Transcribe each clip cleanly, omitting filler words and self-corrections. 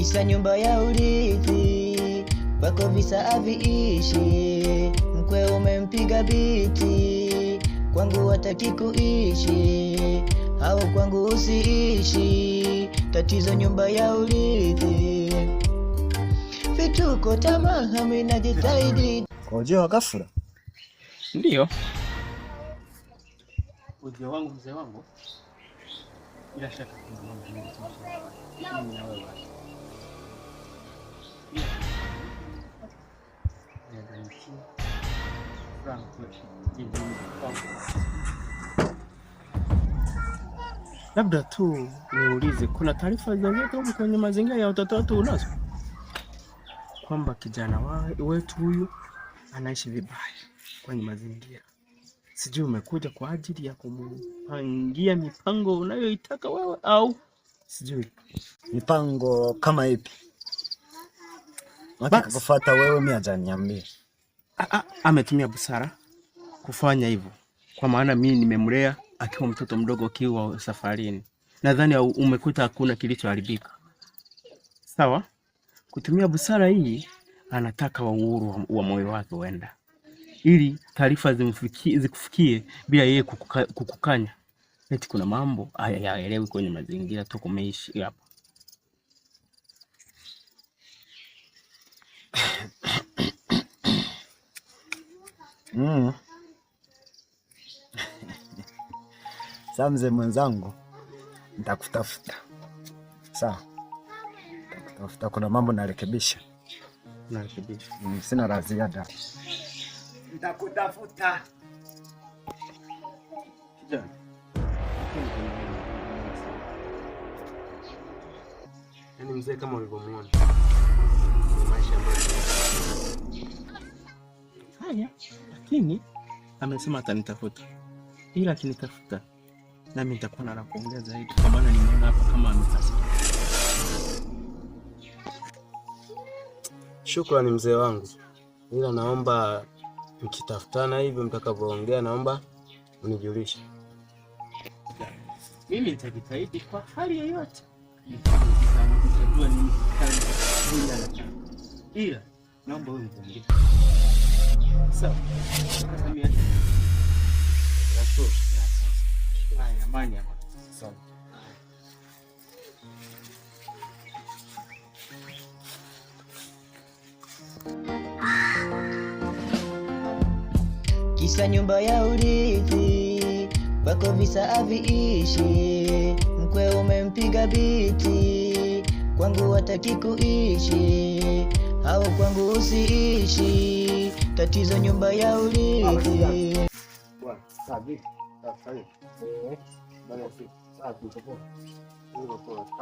Kisa nyumba ya urithi, wako visa haviishi. Mkwe umempiga biti, kwangu hataki kuishi, au kwangu usiishi. Tatizo nyumba ya urithi, vituko, tamaa, mimi najitahidi. Kwa ujio wa ghafla? Ndio. Ujio wangu mzee wangu, bila shaka kuna mambo mengi sana. Mimi na wewe. Labda tu niulize, kuna taarifa zozote kwenye mazingira ya watoto wetu unazo? Kwamba kijana wetu huyu anaishi vibaya kwenye mazingira. Sijui umekuja kwa ajili ya kumpangia mipango unayoitaka wewe au sijui. Mipango kama ipi? Nataka kufuata wewe, mimi hajaniambia. Ametumia busara kufanya hivyo. Kwa maana mimi nimemlea akiwa mtoto mdogo akiwa safarini. Nadhani umekuta hakuna kilichoharibika. Sawa? Kutumia busara hii anataka uhuru wa moyo wake uenda, ili taarifa zikufikie bila yeye kukukanya. Eti kuna mambo hayaelewi kwenye mazingira tu kumeishi hapa. Sasa mzee mwenzangu, nitakutafuta. Sawa? Nitakutafuta, kuna mambo narekebisha. Narekebisha. Sina la ziada. Nitakutafuta. Kijana. Yaani mzee kama ulivyomuona. Ni maisha ambayo. Haya, lakini amesema atanitafuta. Ila akinitafuta nami nitakuwa na kuongea zaidi, kwa maana nimeona hapa kama amesasa. Shukrani mzee wangu. Ila naomba mkitafutana hivyo mtakavyoongea, naomba unijulishe. Mimi nitajitahidi kwa hali yoyote. Nitajua nini ila naomba wewe unijulishe. Sawa. Haya, amani hapa. Sawa. Kisa nyumba ya urithi, wako visa haviishi. Mkwe umempiga biti, kwangu hataki kuishi, au kwangu usiishi. Tatizo nyumba ya urithi.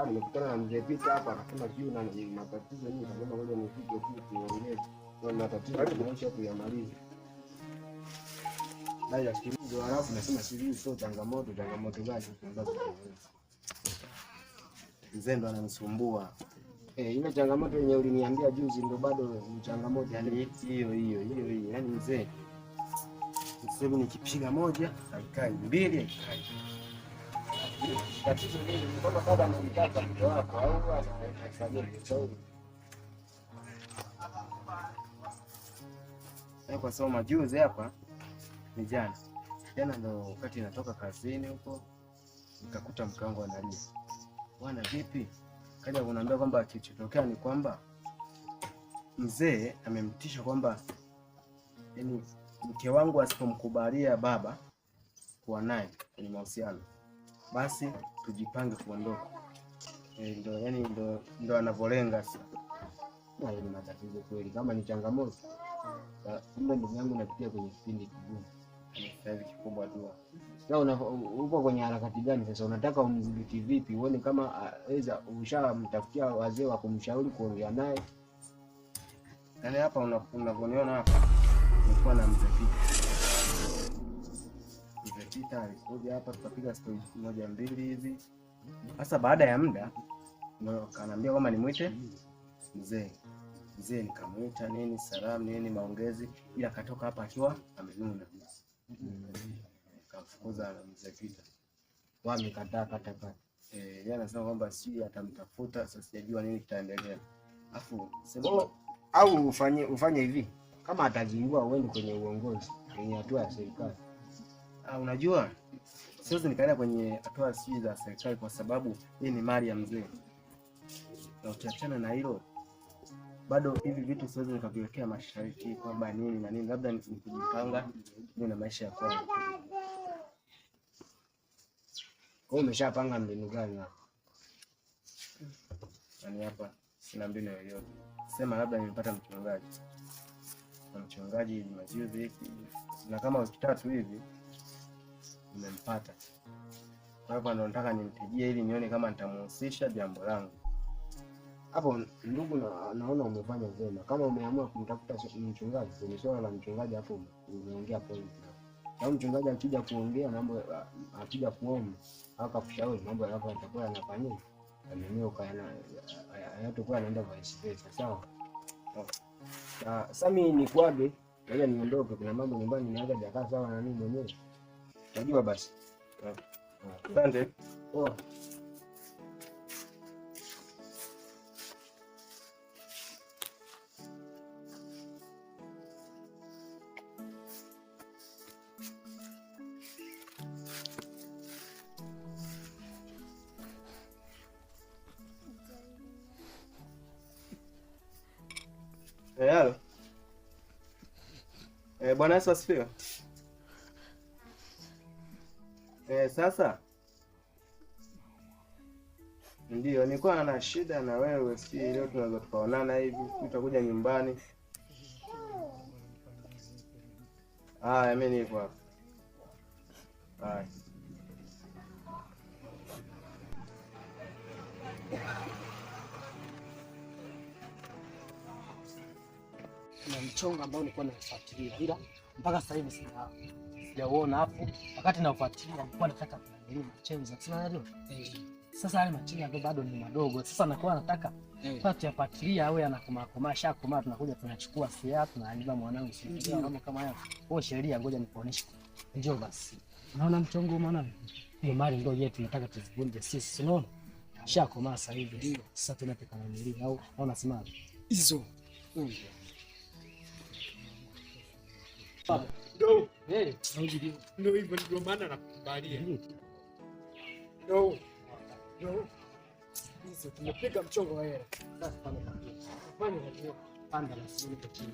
Nimekutana na mzee Pita hapa, anasema juu na matatizo nyingi, kama ngoja nifike tu tuongee na matatizo tunaisha kuyamaliza. Dai asikilize, halafu nasema siri sio changamoto gani tunaweza kuongea. Mzee ndo ananisumbua. Ile changamoto yenye uliniambia juzi ndo bado ni changamoto, yani hiyo. Yaani mzee, sasa nikipiga moja haikai, mbili haikai. Tatizo ni kwamba baba anamtaka mtoto wako au anafanya vizuri. Kwa sababu majuzi hapa ni jana ndo wakati natoka kazini huko nikakuta mkango analia. Bwana vipi? Kaja kuniambia kwamba kilichotokea ni kwamba mzee amemtisha kwamba yani mke wangu asipomkubalia baba kuwa naye kwenye mahusiano, basi tujipange kuondoka. Ndo anavolenga sasa. Na ni matatizo kweli, kama ni changamoto. Kumbe ndugu yangu napitia kwenye kipindi kigumu. Sasa hivi kikubwa tu. Na upo kwenye harakati gani sasa? Unataka umdhibiti vipi? Uone kama aweza ushamtafutia wazee wa kumshauri kuongea naye. Yaani hapa unavoniona hapa nilikuwa na mzee Pita alikuja hapa tukapiga story moja mbili hivi. Sasa baada ya muda akaniambia kwamba nimwite mzee. Nikamwita nini, salamu nini, maongezi, ila katoka hapa akiwa amenuna. Kafukuza mzee Pita. Wamekataa kata. Yeye anasema kwamba si atamtafuta, sasa sijajua nini kitaendelea. Afu sema au ufanye hivi. Kama atajingua uende kwenye uongozi, kwenye hatua ya serikali. Unajua siwezi nikaenda kwenye hatua si za serikali kwa sababu hii ni mali ya mzee. Na ukiachana na hilo, bado hivi vitu siwezi nikaviwekea masharti kwamba nini na nini, labda nikujipanga ndio na maisha ya kwangu. Kwa umeshapanga mbinu gani hapa? Yaani hapa sina mbinu yoyote. Sema labda nimepata mchungaji. Na mchungaji majuzi hivi na kama wiki 3 hivi nimempata. Hapa ndo nataka nimpigie ili nione kama nitamhusisha jambo langu. Hapo ndugu, naona umefanya vyema. Kama umeamua kumtafuta mchungaji, ni swala la mchungaji hapo umeongea point. Kama mchungaji akija kuongea mambo, akija kuomba, akakushauri mambo yako yatakuwa yanafanyika. Mimi hayatakuwa yanaenda vice versa, sawa? Sasa mimi nikwage, ngoja niondoke, kuna mambo nyumbani nianza jakaa sawa na mimi mwenyewe. Unajua basi. Asante. Halo. Bwana Yesu asifiwe. Sasa ndio nilikuwa na shida na wewe, si leo tunaweza tukaonana hivi, tutakuja nyumbani. Mimi nipo hapa. Na mchongo ambao nilikuwa nafuatilia, ila mpaka sasa hivi sijaona. Hapo wakati nafuatilia nilikuwa nataka kununua machenza, tunaelewa. Sasa yale machenza ndio bado ni madogo. Sasa nakuwa nataka tufuatilia awe anakomaa shakoma, tunakuja tunachukua sia, tunaanza mwanangu sio mambo kama hayo. Kwa sheria ngoja nikuoneshe. Njoo basi. Unaona mchongo mwanangu? Hiyo mali ndio yetu tunataka tuzivunje sisi, unaona? Shakoma sasa hivi. Sasa tunataka kununua au unasema hizo. Ndio hivyo, ndio maana nakubalia. Ndio. Hizo tumepiga mchongo wa hela. Sasa fanya ndio panda na sisi niko chini.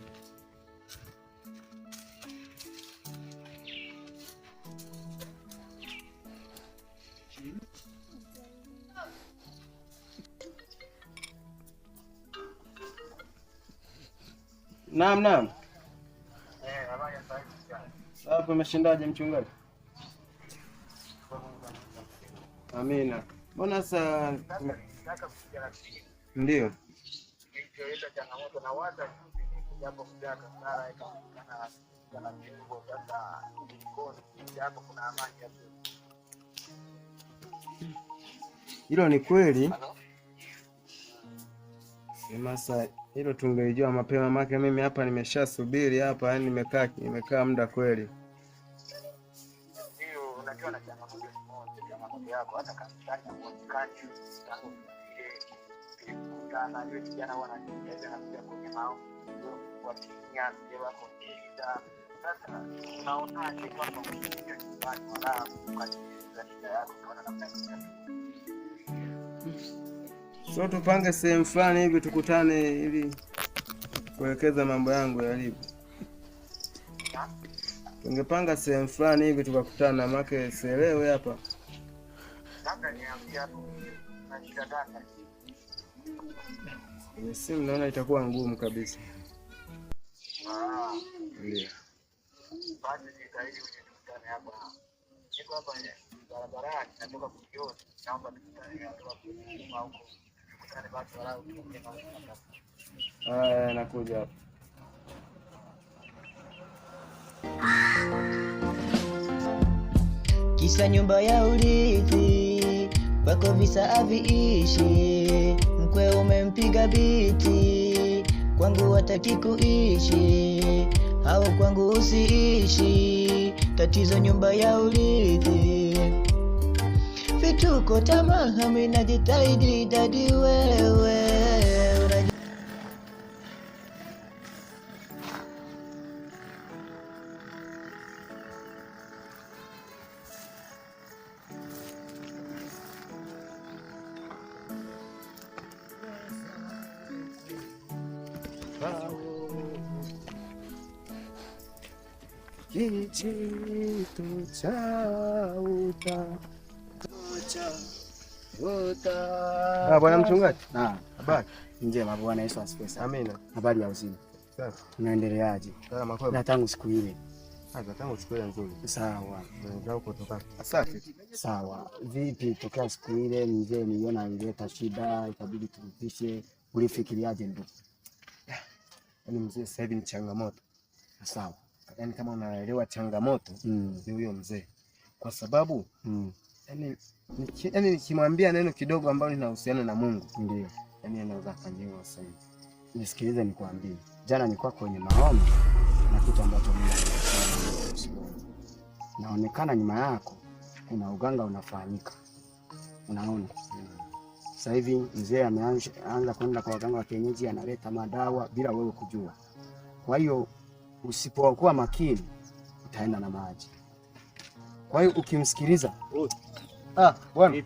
Naam. Hapo umeshindaje mchungaji? Amina. Mbona sasa ndio ileta changamoto na wata hapo kujaka sana kana kidogo sasa hapo kuna amani hapo. Hilo ni kweli. Sasa hilo tungelijua mapema, maana mimi hapa nimeshasubiri hapa, yani nimekaa muda kweli. Ndio unajua na changamoto moja yako hata kama mwakani tangu ile kukutana ile kijana wananieleza na kuja kwenye mao kwa kinyana ndio wako kisha. Sasa unaonaje kwamba mkiingia nyumbani wala kukatika shida yako unaona namna gani? So tupange sehemu fulani hivi tukutane ili kuwekeza mambo yangu yalipo. Tungepanga sehemu fulani hivi tukakutana, make sielewi hapa. Labda niambie hapo na shida gani? Ni simu naona itakuwa ngumu kabisa. Ndio. Basi nitaidi tukutane hapa. Niko hapa barabarani natoka kujioni. Naomba tukutane hapa kwa huko. Tukutane basi walau tuongee hapa. Nakuja hapa. Kisa nyumba ya urithi wako visa haviishi, mkwe umempiga biti, kwangu hataki kuishi, au kwangu usiishi, tatizo nyumba ya urithi. vituko, tamaa, mimi najitahidi dadi wewe. Kijitu cha Bwana mchungaji. Habari njema. Bwana Yesu asifiwe sana. Amina. Habari ya uzima? Sawa. Unaendeleaje? Sawa makwema. Na tangu siku ile. Tangu siku ile nzuri. Sawa. Ndio kutoka. Asante. Sawa. Vipi tokea siku ile mzee niliona ileta shida ikabidi tulipishe. Ulifikiriaje ndugu? Yaani mzee sasa hivi ni changamoto. Sawa. Yaani kama unaelewa changamoto ni huyo mzee. Kwa sababu yaani nikimwambia neno kidogo ambalo linahusiana na Mungu ndio yaani anaweza kanyewa sasa hivi. Nisikilize nikwambie. Jana nilikuwa kwenye maombi na kitu ambacho Mungu naonekana nyuma yako kuna uganga unafanyika. Unaona? Sasa hivi mzee ameanza kwenda kwa waganga wa kienyeji, analeta madawa bila wewe kujua. Kwa hiyo usipokuwa makini utaenda na maji. Kwa hiyo ukimsikiliza bwana.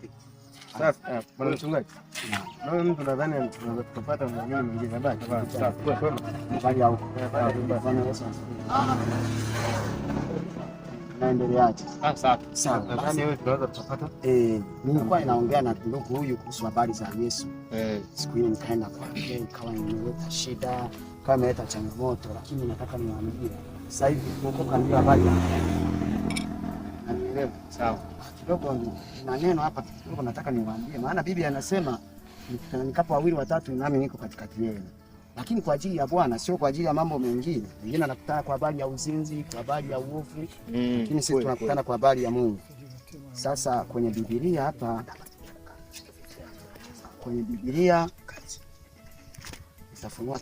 Sasa bwana mchungaji. Na mtu nadhani tunaweza kupata mwingine mwingine basi. Sawa. Bali au naendeleaje? Sawa. Nadhani wewe tunaweza kupata. Nilikuwa ninaongea na ndugu huyu kuhusu habari za Yesu. Siku ile nikaenda kwake, ikawa nimeleta shida, kama imeleta changamoto, lakini nataka niwaambie sasa hivi kuokoka ndio habari. Naelewa. Sawa. Kidogo na neno hapa kidogo nataka niwaambie, maana Biblia anasema nikapo wawili watatu nami niko katikati yenu. Lakini kwa ajili ya Bwana, sio kwa ajili ya mambo mengine. Wengine anakutana kwa habari ya uzinzi, kwa habari ya uovu, lakini sisi tunakutana kwa habari ya Mungu. Sasa kwenye Biblia hapa, kwenye Biblia itafunua